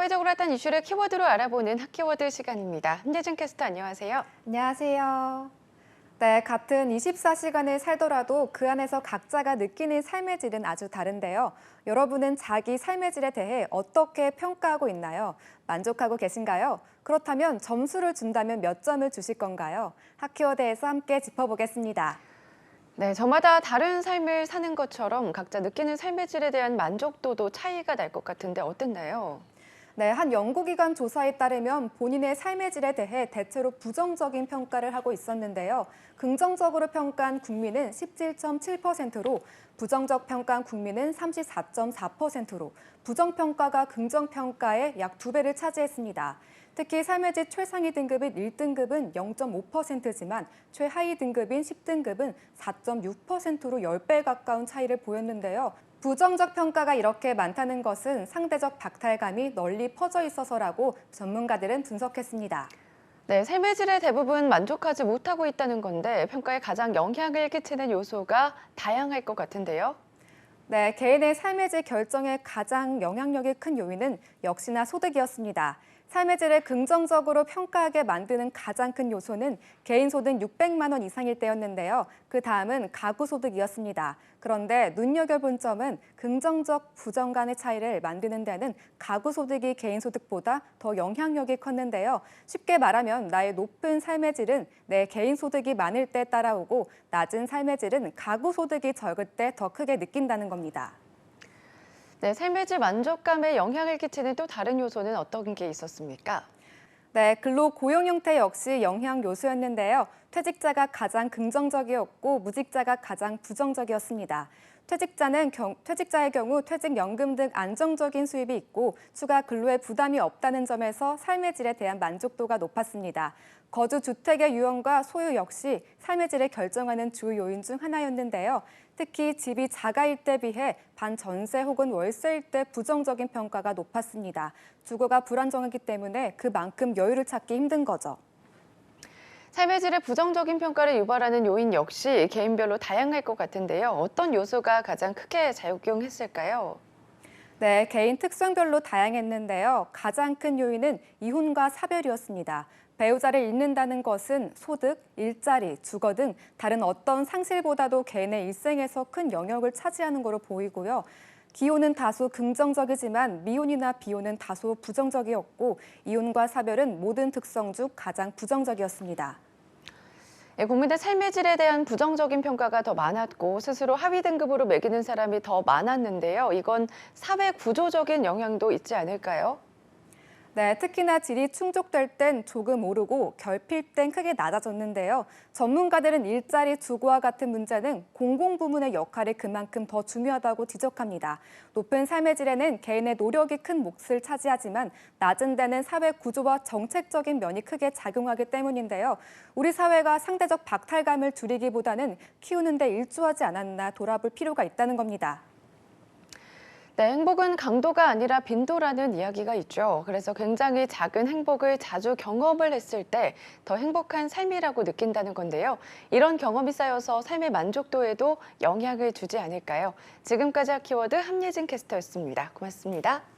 사회적으로 핫한 이슈를 키워드로 알아보는 핫키워드 시간입니다. 한예진 캐스터 안녕하세요. 안녕하세요. 네, 같은 24시간을 살더라도 그 안에서 각자가 느끼는 삶의 질은 아주 다른데요. 여러분은 자기 삶의 질에 대해 어떻게 평가하고 있나요? 만족하고 계신가요? 그렇다면 점수를 준다면 몇 점을 주실 건가요? 핫키워드에서 함께 짚어보겠습니다. 네, 저마다 다른 삶을 사는 것처럼 각자 느끼는 삶의 질에 대한 만족도도 차이가 날 것 같은데 어땠나요? 네, 한 연구기관 조사에 따르면 본인의 삶의 질에 대해 대체로 부정적인 평가를 하고 있었는데요. 긍정적으로 평가한 국민은 17.7%로 부정적 평가한 국민은 34.4%로 부정평가가 긍정평가의 약 2배를 차지했습니다. 특히 삶의 질 최상위 등급인 1등급은 0.5%지만 최하위 등급인 10등급은 4.6%로 10배 가까운 차이를 보였는데요. 부정적 평가가 이렇게 많다는 것은 상대적 박탈감이 널리 퍼져 있어서라고 전문가들은 분석했습니다. 네, 삶의 질에 대부분 만족하지 못하고 있다는 건데 평가에 가장 영향을 끼치는 요소가 다양할 것 같은데요. 네, 개인의 삶의 질 결정에 가장 영향력이 큰 요인은 역시나 소득이었습니다. 삶의 질을 긍정적으로 평가하게 만드는 가장 큰 요소는 개인 소득 600만 원 이상일 때였는데요. 그 다음은 가구 소득이었습니다. 그런데 눈여겨본 점은 긍정적, 부정 간의 차이를 만드는 데는 가구 소득이 개인 소득보다 더 영향력이 컸는데요. 쉽게 말하면 나의 높은 삶의 질은 내 개인 소득이 많을 때 따라오고 낮은 삶의 질은 가구 소득이 적을 때 더 크게 느낀다는 겁니다. 네, 삶의 질 만족감에 영향을 끼치는 또 다른 요소는 어떤 게 있었습니까? 네, 근로 고용 형태 역시 영향 요소였는데요. 퇴직자가 가장 긍정적이었고 무직자가 가장 부정적이었습니다. 퇴직자의 경우 퇴직연금 등 안정적인 수입이 있고 추가 근로에 부담이 없다는 점에서 삶의 질에 대한 만족도가 높았습니다. 거주 주택의 유형과 소유 역시 삶의 질을 결정하는 주 요인 중 하나였는데요. 특히 집이 자가일 때 비해 반전세 혹은 월세일 때 부정적인 평가가 높았습니다. 주거가 불안정하기 때문에 그만큼 여유를 찾기 힘든 거죠. 삶의 질에 부정적인 평가를 유발하는 요인 역시 개인별로 다양할 것 같은데요. 어떤 요소가 가장 크게 작용했을까요? 네, 개인 특성별로 다양했는데요. 가장 큰 요인은 이혼과 사별이었습니다. 배우자를 잃는다는 것은 소득, 일자리, 주거 등 다른 어떤 상실보다도 개인의 일생에서 큰 영역을 차지하는 것으로 보이고요. 기혼은 다소 긍정적이지만 미혼이나 비혼은 다소 부정적이었고 이혼과 사별은 모든 특성 중 가장 부정적이었습니다. 예, 국민의 삶의 질에 대한 부정적인 평가가 더 많았고 스스로 하위 등급으로 매기는 사람이 더 많았는데요. 이건 사회 구조적인 영향도 있지 않을까요? 네, 특히나 질이 충족될 땐 조금 오르고 결핍 땐 크게 낮아졌는데요. 전문가들은 일자리, 주거와 같은 문제는 공공부문의 역할이 그만큼 더 중요하다고 지적합니다. 높은 삶의 질에는 개인의 노력이 큰 몫을 차지하지만 낮은 데는 사회 구조와 정책적인 면이 크게 작용하기 때문인데요. 우리 사회가 상대적 박탈감을 줄이기보다는 키우는 데 일조하지 않았나 돌아볼 필요가 있다는 겁니다. 네, 행복은 강도가 아니라 빈도라는 이야기가 있죠. 그래서 굉장히 작은 행복을 자주 경험을 했을 때 더 행복한 삶이라고 느낀다는 건데요. 이런 경험이 쌓여서 삶의 만족도에도 영향을 주지 않을까요? 지금까지 키워드 함예진 캐스터였습니다. 고맙습니다.